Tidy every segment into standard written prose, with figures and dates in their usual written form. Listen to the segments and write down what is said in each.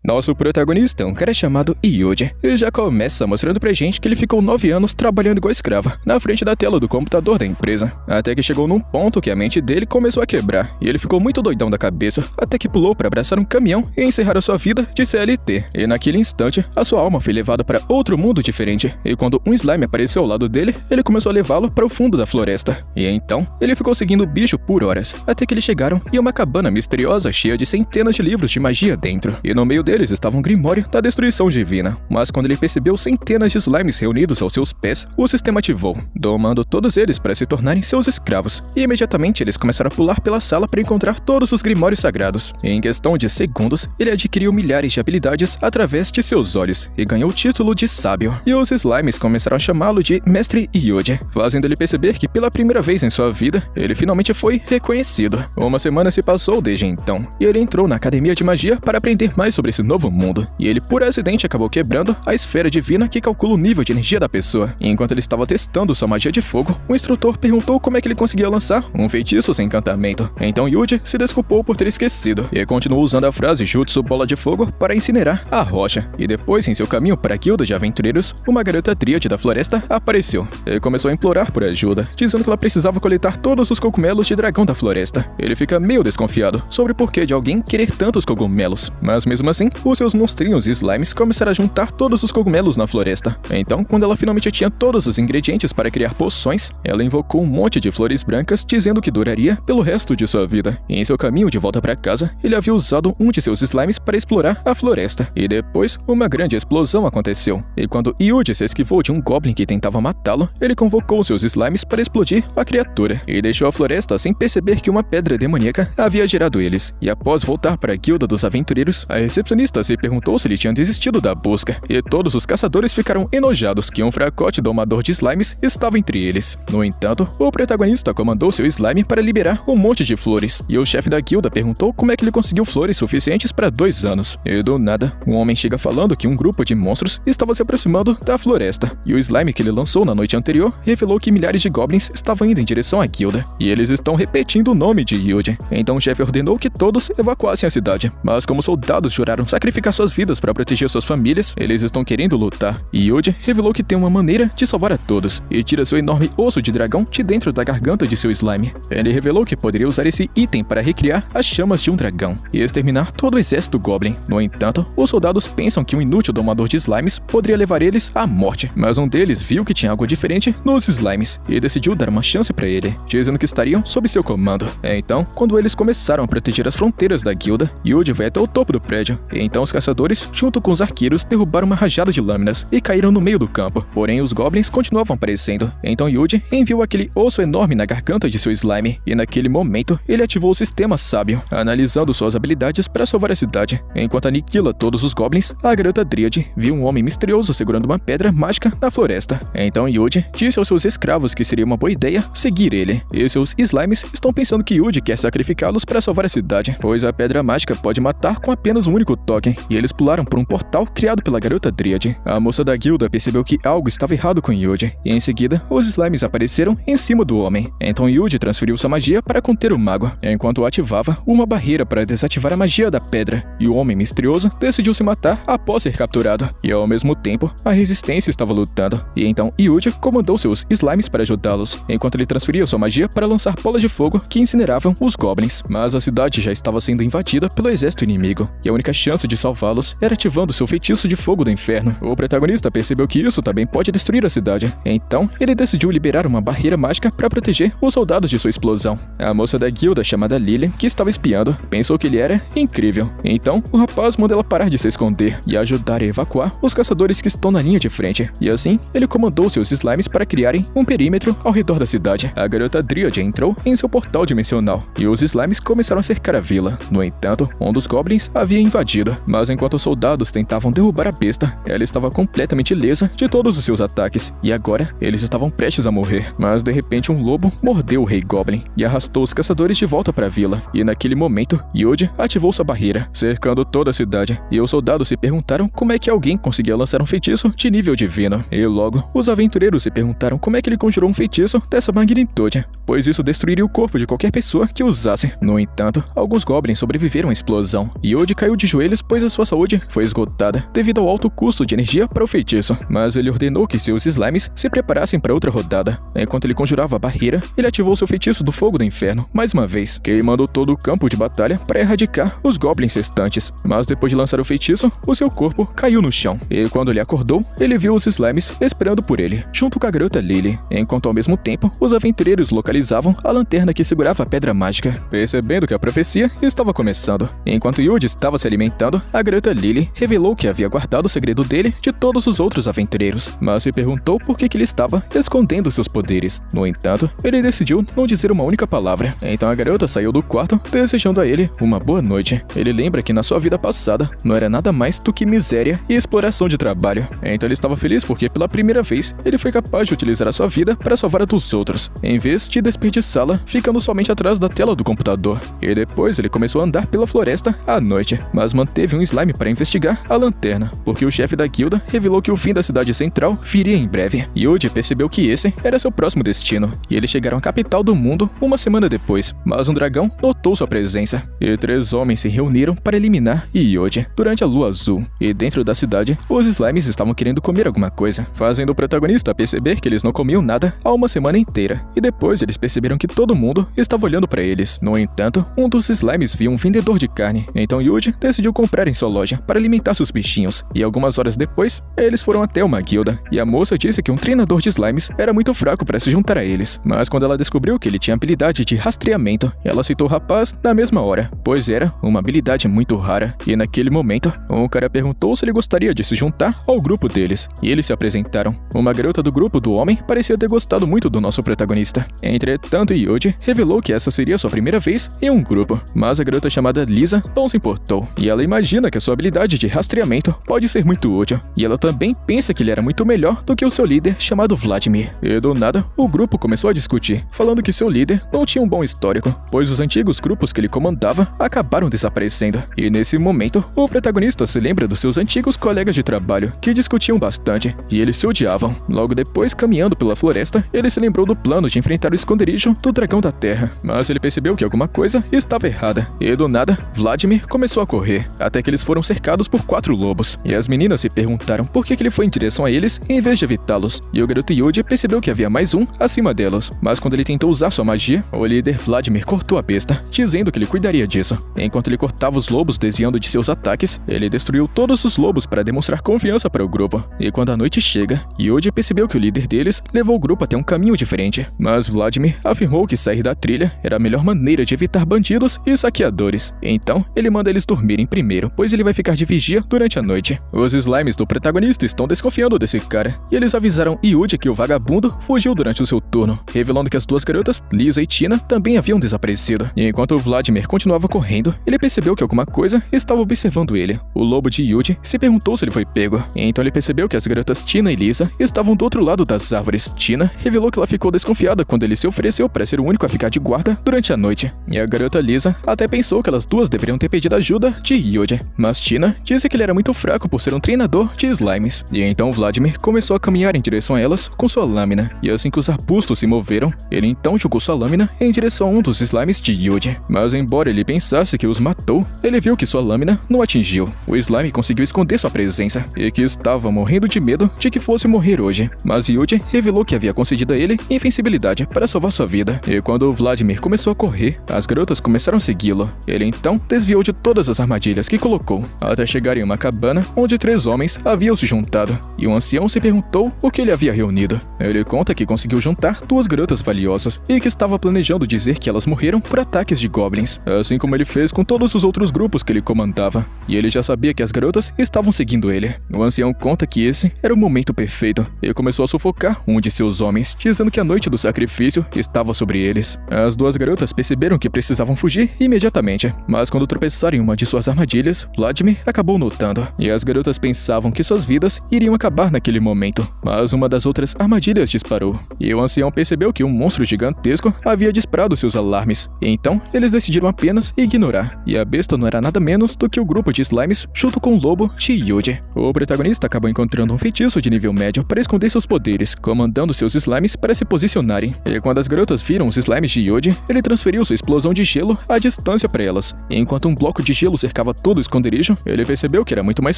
Nosso protagonista é um cara chamado Yuji, e já começa mostrando pra gente que ele ficou 9 anos trabalhando igual escravo, na frente da tela do computador da empresa, até que chegou num ponto que a mente dele começou a quebrar, e ele ficou muito doidão da cabeça, até que pulou pra abraçar um caminhão e encerrar a sua vida de CLT, e naquele instante, a sua alma foi levada para outro mundo diferente, e quando um slime apareceu ao lado dele, ele começou a levá-lo para o fundo da floresta, e então, ele ficou seguindo o bicho por horas, até que eles chegaram em uma cabana misteriosa cheia de centenas de livros de magia dentro, e no meio deles estava um grimório da destruição divina, mas quando ele percebeu centenas de slimes reunidos aos seus pés, o sistema ativou, domando todos eles para se tornarem seus escravos, e imediatamente eles começaram a pular pela sala para encontrar todos os grimórios sagrados. E em questão de segundos, ele adquiriu milhares de habilidades através de seus olhos, e ganhou o título de sábio, e os slimes começaram a chamá-lo de Mestre Yuji, fazendo ele perceber que pela primeira vez em sua vida, ele finalmente foi reconhecido. Uma semana se passou desde então, e ele entrou na academia de magia para aprender mais sobre esse novo mundo, e ele por acidente acabou quebrando a esfera divina que calcula o nível de energia da pessoa. E enquanto ele estava testando sua magia de fogo, o instrutor perguntou como é que ele conseguia lançar um feitiço sem encantamento. Então Yuji se desculpou por ter esquecido, e continuou usando a frase Jutsu Bola de Fogo para incinerar a rocha. E depois, em seu caminho para a guilda de aventureiros, uma garota tríade da floresta apareceu, e começou a implorar por ajuda, dizendo que ela precisava coletar todos os cogumelos de dragão da floresta. Ele fica meio desconfiado sobre o porquê de alguém querer tantos cogumelos, mas mesmo assim, os seus monstrinhos e slimes começaram a juntar todos os cogumelos na floresta. Então, quando ela finalmente tinha todos os ingredientes para criar poções, ela invocou um monte de flores brancas, dizendo que duraria pelo resto de sua vida. E em seu caminho de volta para casa, ele havia usado um de seus slimes para explorar a floresta. E depois, uma grande explosão aconteceu. E quando Yuji se esquivou de um goblin que tentava matá-lo, ele convocou seus slimes para explodir a criatura, e deixou a floresta sem perceber que uma pedra demoníaca havia gerado eles. E após voltar para a guilda dos aventureiros, a recepcionista se perguntou se ele tinha desistido da busca, e todos os caçadores ficaram enojados que um fracote domador de slimes estava entre eles. No entanto, o protagonista comandou seu slime para liberar um monte de flores, e o chefe da guilda perguntou como é que ele conseguiu flores suficientes para 2 anos. E do nada, um homem chega falando que um grupo de monstros estava se aproximando da floresta, e o slime que ele lançou na noite anterior revelou que milhares de goblins estavam indo em direção à guilda, e eles estão repetindo o nome de Yuji. Então o chefe ordenou que todos evacuassem a cidade, mas como soldados juraram sacrificar suas vidas para proteger suas famílias, eles estão querendo lutar. E Yuji revelou que tem uma maneira de salvar a todos, e tira seu enorme osso de dragão de dentro da garganta de seu slime. Ele revelou que poderia usar esse item para recriar as chamas de um dragão e exterminar todo o exército goblin. No entanto, os soldados pensam que um inútil domador de slimes poderia levar eles à morte, mas um deles viu que tinha algo diferente nos slimes e decidiu dar uma chance para ele, dizendo que estariam sob seu comando. Então, quando eles começaram a proteger as fronteiras da guilda, Yuji vai até o topo do prédio, e então os caçadores, junto com os arqueiros, derrubaram uma rajada de lâminas e caíram no meio do campo. Porém, os goblins continuavam aparecendo. Então Yuji enviou aquele osso enorme na garganta de seu slime, e naquele momento, ele ativou o sistema sábio, analisando suas habilidades para salvar a cidade. Enquanto aniquila todos os goblins, a garota Dríade viu um homem misterioso segurando uma pedra mágica na floresta. Então Yuji disse aos seus escravos que seria uma boa ideia seguir ele, e seus slimes estão pensando que Yuji quer sacrificá-los para salvar a cidade, pois a pedra mágica pode matar com apenas um único toque, e eles pularam por um portal criado pela garota Dríade. A moça da guilda percebeu que algo estava errado com Yuji, e em seguida, os slimes apareceram em cima do homem. Então Yuji transferiu sua magia para conter o mago, enquanto ativava uma barreira para desativar a magia da pedra, e o homem misterioso decidiu se matar após ser capturado. E ao mesmo tempo, a resistência estava lutando, e então Yuji comandou seus slimes para ajudá-los, enquanto ele transferia sua magia para lançar bolas de fogo que incineravam os goblins. Mas a cidade já estava sendo invadida pelo exército inimigo, e a única chance de salvá-los era ativando seu feitiço de fogo do inferno. O protagonista percebeu que isso também pode destruir a cidade, então ele decidiu liberar uma barreira mágica para proteger os soldados de sua explosão. A moça da guilda chamada Lilian, que estava espiando, pensou que ele era incrível. Então, o rapaz mandou ela parar de se esconder e ajudar a evacuar os caçadores que estão na linha de frente. E assim, ele comandou seus slimes para criarem um perímetro ao redor da cidade. A garota Dríade entrou em seu portal dimensional, e os slimes começaram a cercar a vila. No entanto, um dos goblins havia invadido, mas enquanto os soldados tentavam derrubar a besta, ela estava completamente ilesa de todos os seus ataques, e agora eles estavam prestes a morrer. Mas de repente um lobo mordeu o rei goblin e arrastou os caçadores de volta para a vila, e naquele momento, Yuji ativou sua barreira, cercando toda a cidade, e os soldados se perguntaram como é que alguém conseguia lançar um feitiço de nível divino. E logo, os aventureiros se perguntaram como é que ele conjurou um feitiço dessa magnitude, pois isso destruiria o corpo de qualquer pessoa que usasse. No entanto, alguns goblins sobreviveram à explosão, e Yuji caiu de joelhos eles, pois a sua saúde foi esgotada devido ao alto custo de energia para o feitiço. Mas ele ordenou que seus slimes se preparassem para outra rodada. Enquanto ele conjurava a barreira, ele ativou seu feitiço do fogo do inferno mais uma vez, queimando todo o campo de batalha para erradicar os goblins restantes. Mas depois de lançar o feitiço, o seu corpo caiu no chão, e quando ele acordou, ele viu os slimes esperando por ele, junto com a garota Lily, enquanto ao mesmo tempo, os aventureiros localizavam a lanterna que segurava a pedra mágica. Percebendo que a profecia estava começando, enquanto Yuji estava se alimentando, a garota Lily revelou que havia guardado o segredo dele de todos os outros aventureiros, mas se perguntou por que ele estava escondendo seus poderes. No entanto, ele decidiu não dizer uma única palavra. Então a garota saiu do quarto, desejando a ele uma boa noite. Ele lembra que na sua vida passada não era nada mais do que miséria e exploração de trabalho. Então ele estava feliz porque pela primeira vez ele foi capaz de utilizar a sua vida para salvar a dos outros, em vez de desperdiçá-la ficando somente atrás da tela do computador. E depois ele começou a andar pela floresta à noite, mas manteve um slime para investigar a lanterna, porque o chefe da guilda revelou que o fim da cidade central viria em breve. Yuji percebeu que esse era seu próximo destino, e eles chegaram à capital do mundo uma semana depois, mas um dragão notou sua presença, e 3 homens se reuniram para eliminar Yuji durante a lua azul. E dentro da cidade, os slimes estavam querendo comer alguma coisa, fazendo o protagonista perceber que eles não comiam nada há uma semana inteira, e depois eles perceberam que todo mundo estava olhando para eles. No entanto, um dos slimes viu um vendedor de carne, então Yuji decidiu comprar em sua loja para alimentar seus bichinhos, e algumas horas depois, eles foram até uma guilda, e a moça disse que um treinador de slimes era muito fraco para se juntar a eles, mas quando ela descobriu que ele tinha habilidade de rastreamento, ela aceitou o rapaz na mesma hora, pois era uma habilidade muito rara, e naquele momento, um cara perguntou se ele gostaria de se juntar ao grupo deles, e eles se apresentaram. Uma garota do grupo do homem parecia ter gostado muito do nosso protagonista. Entretanto, Yuji revelou que essa seria sua primeira vez em um grupo, mas a garota chamada Lisa não se importou, e ela imagina que a sua habilidade de rastreamento pode ser muito útil, e ela também pensa que ele era muito melhor do que o seu líder chamado Vladimir. E do nada, o grupo começou a discutir, falando que seu líder não tinha um bom histórico, pois os antigos grupos que ele comandava acabaram desaparecendo. E nesse momento, o protagonista se lembra dos seus antigos colegas de trabalho, que discutiam bastante, e eles se odiavam. Logo depois, caminhando pela floresta, ele se lembrou do plano de enfrentar o esconderijo do Dragão da Terra, mas ele percebeu que alguma coisa estava errada, e do nada, Vladimir começou a correr, até que eles foram cercados por 4 lobos, e as meninas se perguntaram por que ele foi em direção a eles em vez de evitá-los, e o garoto Yuji percebeu que havia mais um acima delas, mas quando ele tentou usar sua magia, o líder Vladimir cortou a besta, dizendo que ele cuidaria disso. Enquanto ele cortava os lobos desviando de seus ataques, ele destruiu todos os lobos para demonstrar confiança para o grupo, e quando a noite chega, Yuji percebeu que o líder deles levou o grupo até um caminho diferente, mas Vladimir afirmou que sair da trilha era a melhor maneira de evitar bandidos e saqueadores. Então, ele manda eles dormirem primeiro, pois ele vai ficar de vigia durante a noite. Os slimes do protagonista estão desconfiando desse cara, e eles avisaram Yuji que o vagabundo fugiu durante o seu turno, revelando que as 2 garotas, Lisa e Tina, também haviam desaparecido. E enquanto Vladimir continuava correndo, ele percebeu que alguma coisa estava observando ele. O lobo de Yuji se perguntou se ele foi pego, então ele percebeu que as garotas Tina e Lisa estavam do outro lado das árvores. Tina revelou que ela ficou desconfiada quando ele se ofereceu para ser o único a ficar de guarda durante a noite, e a garota Lisa até pensou que elas duas deveriam ter pedido ajuda de Yuji, mas Tina disse que ele era muito fraco por ser um treinador de slimes, e então Vladimir começou a caminhar em direção a elas com sua lâmina, e assim que os arbustos se moveram, ele então jogou sua lâmina em direção a um dos slimes de Yuji, mas embora ele pensasse que os matou, ele viu que sua lâmina não atingiu. O slime conseguiu esconder sua presença, e que estava morrendo de medo de que fosse morrer hoje, mas Yuji revelou que havia concedido a ele invencibilidade para salvar sua vida, e quando Vladimir começou a correr, as garotas começaram a segui-lo. Ele então desviou de todas as armadilhas que colocou, até chegar em uma cabana onde 3 homens haviam se juntado, e um ancião se perguntou o que ele havia reunido. Ele conta que conseguiu juntar 2 garotas valiosas, e que estava planejando dizer que elas morreram por ataques de goblins, assim como ele fez com todos os outros grupos que ele comandava, e ele já sabia que as garotas estavam seguindo ele. O ancião conta que esse era o momento perfeito, e começou a sufocar um de seus homens, dizendo que a noite do sacrifício estava sobre eles. As 2 garotas perceberam que precisavam fugir imediatamente, mas quando tropeçaram em uma de suas armadilhas, Vladimir acabou notando, e as garotas pensavam que suas vidas iriam acabar naquele momento, mas uma das outras armadilhas disparou, e o ancião percebeu que um monstro gigantesco havia disparado seus alarmes, e então eles decidiram apenas ignorar, e a besta não era nada menos do que o grupo de slimes junto com o lobo de Yuji. O protagonista acabou encontrando um feitiço de nível médio para esconder seus poderes, comandando seus slimes para se posicionarem, e quando as garotas viram os slimes de Yuji, ele transferiu sua explosão de gelo à distância para elas, enquanto um bloco de gelo cercava todo o esconderijo, ele percebeu que era muito mais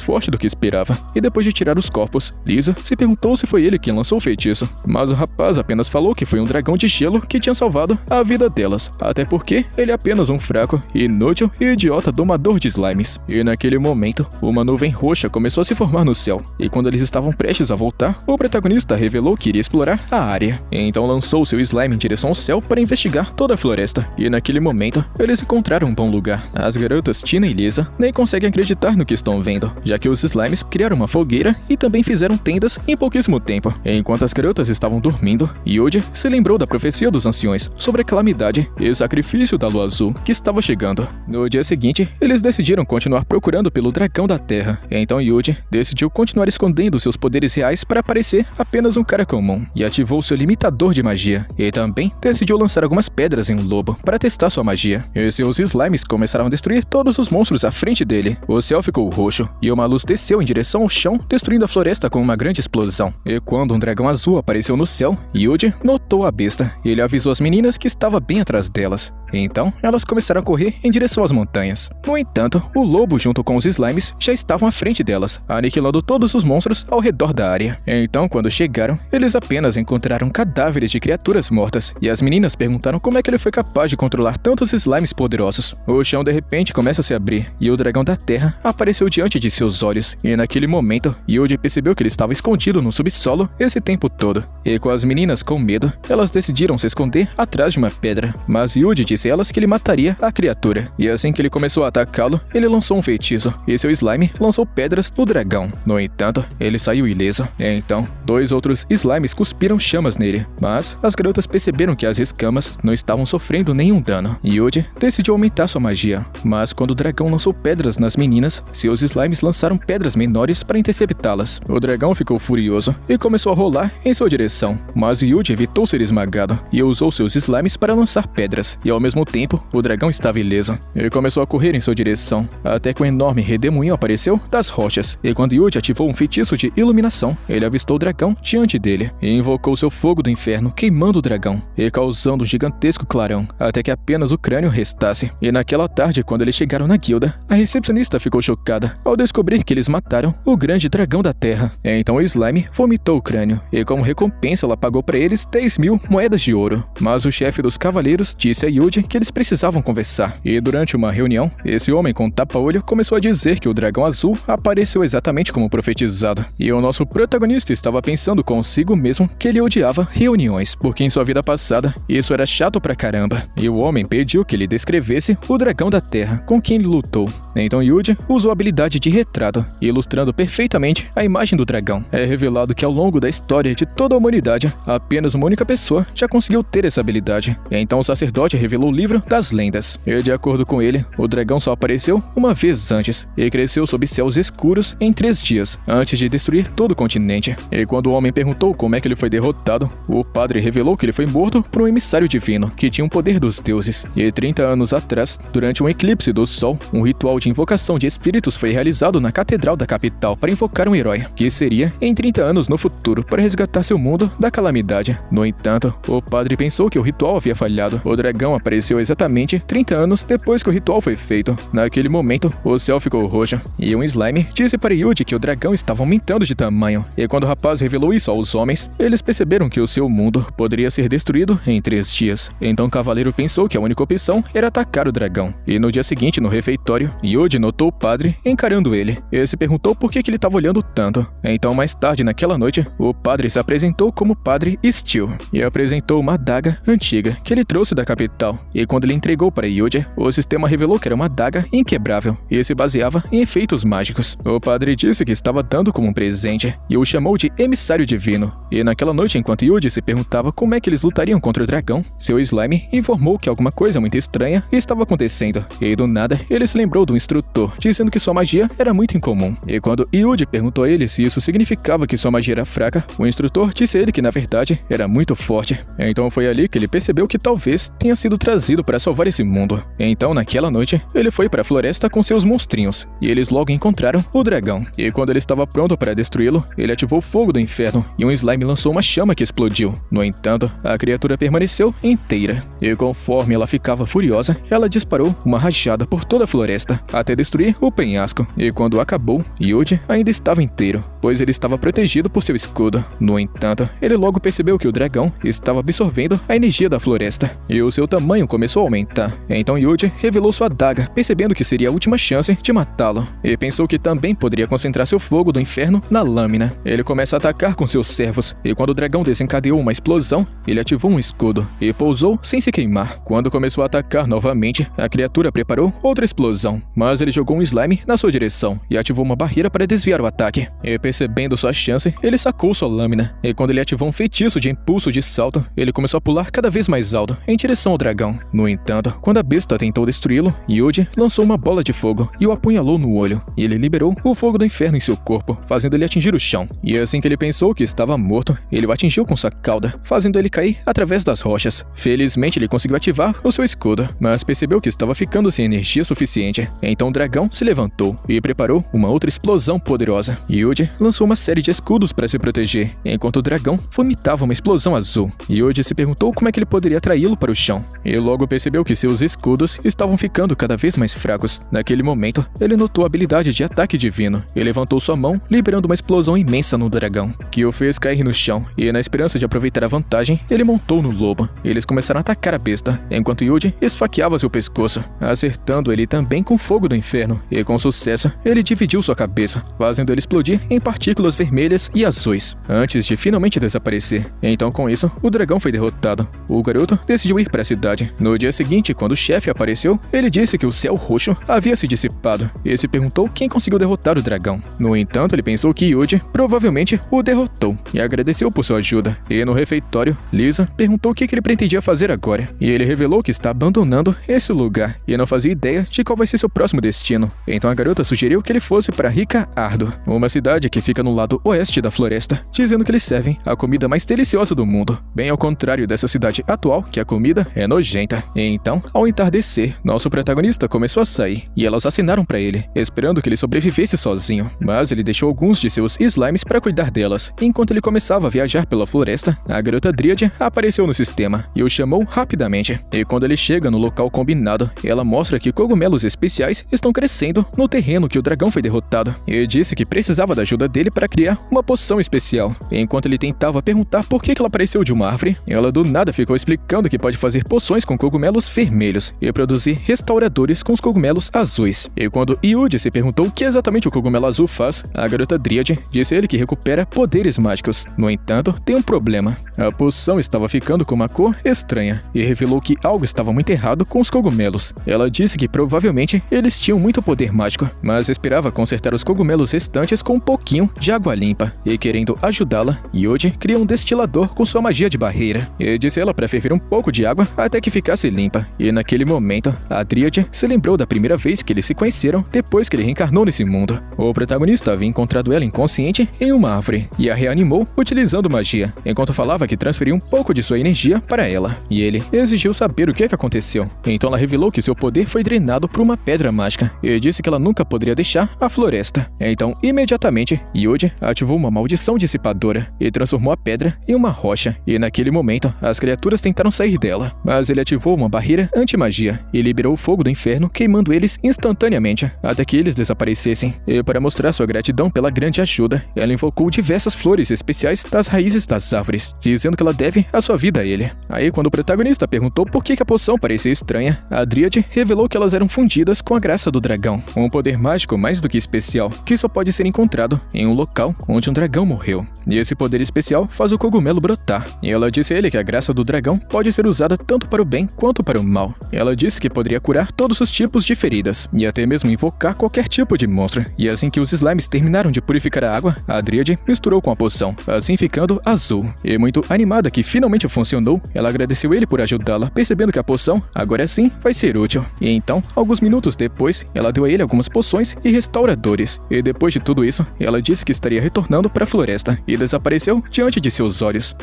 forte do que esperava. E depois de tirar os corpos, Lisa se perguntou se foi ele quem lançou o feitiço. Mas o rapaz apenas falou que foi um dragão de gelo que tinha salvado a vida delas. Até porque ele é apenas um fraco, inútil e idiota domador de slimes. E naquele momento, uma nuvem roxa começou a se formar no céu. E quando eles estavam prestes a voltar, o protagonista revelou que iria explorar a área. Então lançou seu slime em direção ao céu para investigar toda a floresta. E naquele momento, eles encontraram um bom lugar. As garotas Tina e Lisa nem conseguem acreditar no que estão vendo, já que os slimes criaram uma fogueira e também fizeram tendas em pouquíssimo tempo. Enquanto as garotas estavam dormindo, Yuji se lembrou da profecia dos anciões sobre a calamidade e o sacrifício da lua azul que estava chegando. No dia seguinte, eles decidiram continuar procurando pelo dragão da terra. Então Yuji decidiu continuar escondendo seus poderes reais para parecer apenas um cara comum e ativou seu limitador de magia. E também decidiu lançar algumas pedras em um lobo para testar sua magia. E seus slimes começaram a destruir todos os monstros à frente dele. O céu ficou roxo e uma luz desceu em direção ao chão, destruindo a floresta com uma grande explosão. E quando um dragão azul apareceu no céu, Yuji notou a besta e ele avisou as meninas que estava bem atrás delas. Então, elas começaram a correr em direção às montanhas. No entanto, o lobo junto com os slimes já estavam à frente delas, aniquilando todos os monstros ao redor da área. Então, quando chegaram, eles apenas encontraram cadáveres de criaturas mortas, e as meninas perguntaram como é que ele foi capaz de controlar tantos slimes poderosos. O chão de repente começa a se abrir, e o dragão da terra apareceu diante de seus olhos, e naquele momento, Yuji percebeu que ele estava escondido no subsolo esse tempo todo. E com as meninas com medo, elas decidiram se esconder atrás de uma pedra, mas Yuji disse a elas que ele mataria a criatura. E assim que ele começou a atacá-lo, ele lançou um feitiço, e seu slime lançou pedras no dragão. No entanto, ele saiu ileso. Então, dois outros slimes cuspiram chamas nele, mas as garotas perceberam que as escamas não estavam sofrendo nenhum dano. Yuji decidiu aumentar sua magia, mas quando o dragão lançou pedras nas meninas, seus slimes lançaram pedras menores para interceptá-las. O dragão ficou furioso e começou a rolar em sua direção, mas Yuji evitou ser esmagado e usou seus slimes para lançar pedras, e ao mesmo tempo, o dragão estava ileso. Ele começou a correr em sua direção, até que um enorme redemoinho apareceu das rochas, e quando Yuji ativou um feitiço de iluminação, ele avistou o dragão diante dele, e invocou seu fogo do inferno, queimando o dragão, e causando um gigantesco clarão, até que apenas o crânio restasse. E naquela tarde, quando eles chegaram na guilda, a recepcionista ficou chocada ao descobrir que eles mataram o grande dragão da terra. Então o slime vomitou o crânio, e como recompensa ela pagou para eles 10.000 moedas de ouro. Mas o chefe dos cavaleiros disse a Yuji que eles precisavam conversar, e durante uma reunião, esse homem com tapa-olho começou a dizer que o dragão azul apareceu exatamente como profetizado, e o nosso protagonista estava pensando consigo mesmo que ele odiava reuniões, porque em sua vida passada, isso era chato pra caramba, e o homem pediu que ele descrevesse o dragão da terra com quem ele lutou. Então Yuji usou a habilidade de retrato, ilustrando perfeitamente a imagem do dragão. É revelado que ao longo da história de toda a humanidade, apenas uma única pessoa já conseguiu ter essa habilidade. E então o sacerdote revelou o livro das lendas. E de acordo com ele, o dragão só apareceu uma vez antes, e cresceu sob céus escuros em 3 dias, antes de destruir todo o continente. E quando o homem perguntou como é que ele foi derrotado, o padre revelou que ele foi morto por um emissário divino, que tinha o poder dos deuses. E 30 anos atrás, durante um eclipse do sol, um ritual de invocação de espíritos foi realizado na catedral da capital para invocar um herói, que seria em 30 anos no futuro, para resgatar seu mundo da calamidade. No entanto, o padre pensou que o ritual havia falhado. O dragão apareceu exatamente 30 anos depois que o ritual foi feito. Naquele momento, o céu ficou roxo, e um slime disse para Yuji que o dragão estava aumentando de tamanho, e quando o rapaz revelou isso aos homens, eles perceberam que o seu mundo poderia ser destruído em 3 dias. Então o cavaleiro pensou que a única opção era atacar o dragão, e no dia seguinte, no refeitório, Yuji notou o padre encarando ele, e se perguntou por que ele estava olhando tanto. Então mais tarde naquela noite, o padre se apresentou como Padre Steel, e apresentou uma adaga antiga que ele trouxe da capital, e quando ele entregou para Yuji, o sistema revelou que era uma adaga inquebrável, e se baseava em efeitos mágicos. O padre disse que estava dando como um presente, e o chamou de emissário divino. E naquela noite, enquanto Yuji se perguntava como é que eles lutariam contra o dragão, seu slime informou que alguma coisa muito estranha estava acontecendo, e do nada, ele se lembrou do instrutor, dizendo que sua magia era muito incomum. E quando Yuji perguntou a ele se isso significava que sua magia era fraca, o instrutor disse a ele que na verdade era muito forte. Então foi ali que ele percebeu que talvez tenha sido trazido para salvar esse mundo. Então naquela noite, ele foi para a floresta com seus monstrinhos, e eles logo encontraram o dragão. E quando ele estava pronto para destruí-lo, ele ativou o fogo do inferno, e um slime lançou uma chama que explodiu. No entanto, a criatura permaneceu inteira, e conforme ela ficava furiosa, ela disparou uma rajada por toda a floresta. floresta, até destruir o penhasco. E quando acabou, Yuji ainda estava inteiro, pois ele estava protegido por seu escudo. No entanto, ele logo percebeu que o dragão estava absorvendo a energia da floresta, e o seu tamanho começou a aumentar. Então Yuji revelou sua adaga, percebendo que seria a última chance de matá-lo, e pensou que também poderia concentrar seu fogo do inferno na lâmina. Ele começa a atacar com seus servos, e quando o dragão desencadeou uma explosão, ele ativou um escudo e pousou sem se queimar. Quando começou a atacar novamente, a criatura preparou outra explosão, mas ele jogou um slime na sua direção e ativou uma barreira para desviar o ataque. E percebendo sua chance, ele sacou sua lâmina, e quando ele ativou um feitiço de impulso de salto, ele começou a pular cada vez mais alto em direção ao dragão. No entanto, quando a besta tentou destruí-lo, Yuji lançou uma bola de fogo e o apunhalou no olho, e ele liberou o fogo do inferno em seu corpo, fazendo ele atingir o chão. E assim que ele pensou que estava morto, ele o atingiu com sua cauda, fazendo ele cair através das rochas. Felizmente ele conseguiu ativar o seu escudo, mas percebeu que estava ficando sem energia suficiente. Então o dragão se levantou e preparou uma outra explosão poderosa. Yuji lançou uma série de escudos para se proteger, enquanto o dragão vomitava uma explosão azul. Yuji se perguntou como é que ele poderia atraí-lo para o chão, e logo percebeu que seus escudos estavam ficando cada vez mais fracos. Naquele momento, ele notou a habilidade de ataque divino e levantou sua mão, liberando uma explosão imensa no dragão, que o fez cair no chão, e na esperança de aproveitar a vantagem, ele montou no lobo. Eles começaram a atacar a besta, enquanto Yuji esfaqueava seu pescoço, acertando ele também com fogo do inferno, e com sucesso, ele dividiu sua cabeça, fazendo ele explodir em partículas vermelhas e azuis, antes de finalmente desaparecer. Então com isso, o dragão foi derrotado. O garoto decidiu ir para a cidade. No dia seguinte, quando o chefe apareceu, ele disse que o céu roxo havia se dissipado, e se perguntou quem conseguiu derrotar o dragão. No entanto, ele pensou que Yuji provavelmente o derrotou, e agradeceu por sua ajuda. E no refeitório, Lisa perguntou o que ele pretendia fazer agora, e ele revelou que está abandonando esse lugar, e não fazia ideia de qual vai ser seu próximo destino. Então a garota sugeriu que ele fosse para Rica Ardo, uma cidade que fica no lado oeste da floresta, dizendo que eles servem a comida mais deliciosa do mundo, bem ao contrário dessa cidade atual, que a comida é nojenta. E então, ao entardecer, nosso protagonista começou a sair, e elas assinaram para ele, esperando que ele sobrevivesse sozinho, mas ele deixou alguns de seus slimes para cuidar delas. Enquanto ele começava a viajar pela floresta, a garota Dríade apareceu no sistema e o chamou rapidamente. E quando ele chega no local combinado, ela mostra que cogumelos especiais estão crescendo no terreno que o dragão foi derrotado, e disse que precisava da ajuda dele para criar uma poção especial. Enquanto ele tentava perguntar por que ela apareceu de uma árvore, ela do nada ficou explicando que pode fazer poções com cogumelos vermelhos e produzir restauradores com os cogumelos azuis. E quando Yuji se perguntou o que exatamente o cogumelo azul faz, a garota Dríade disse a ele que recupera poderes mágicos. No entanto, tem um problema. A poção estava ficando com uma cor estranha, e revelou que algo estava muito errado com os cogumelos. Ela disse que provavelmente eles tinham muito poder mágico, mas esperava consertar os cogumelos restantes com um pouquinho de água limpa. E querendo ajudá-la, Yuji cria um destilador com sua magia de barreira, e disse ela para ferver um pouco de água até que ficasse limpa. E naquele momento, a Dríade se lembrou da primeira vez que eles se conheceram depois que ele reencarnou nesse mundo. O protagonista havia encontrado ela inconsciente em uma árvore, e a reanimou utilizando magia, enquanto falava que transferiu um pouco de sua energia para ela. E ele exigiu saber o que aconteceu. Então ela revelou que seu poder foi drenado por uma pedra mágica, e disse que ela nunca poderia deixar a floresta. Então, imediatamente, Yuji ativou uma maldição dissipadora e transformou a pedra em uma rocha. E naquele momento, as criaturas tentaram sair dela, mas ele ativou uma barreira anti-magia e liberou o fogo do inferno, queimando eles instantaneamente, até que eles desaparecessem. E para mostrar sua gratidão pela grande ajuda, ela invocou diversas flores especiais das raízes das árvores, dizendo que ela deve a sua vida a ele. Aí, quando o protagonista perguntou por que a poção parecia estranha, a Dríade revelou que elas eram fundidas com a graça do dragão, um poder mágico mais do que especial, que só pode ser encontrado em um local onde um dragão morreu. E esse poder especial faz o cogumelo brotar. E ela disse a ele que a graça do dragão pode ser usada tanto para o bem quanto para o mal. Ela disse que poderia curar todos os tipos de feridas, e até mesmo invocar qualquer tipo de monstro. E assim que os slimes terminaram de purificar a água, a Dríade misturou com a poção, assim ficando azul. E muito animada que finalmente funcionou, ela agradeceu ele por ajudá-la, percebendo que a poção, agora sim, vai ser útil. E então, alguns minutos depois, ela deu a ele algumas poções e restauradores. E depois de tudo isso, ela disse que estaria retornando para a floresta, e desapareceu diante de seus olhos.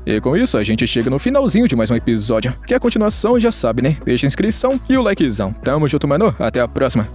E com isso, a gente chega no finalzinho de mais um episódio, que a continuação já sabe, né? Deixa a inscrição e o likezão. Tamo junto, mano. Até a próxima.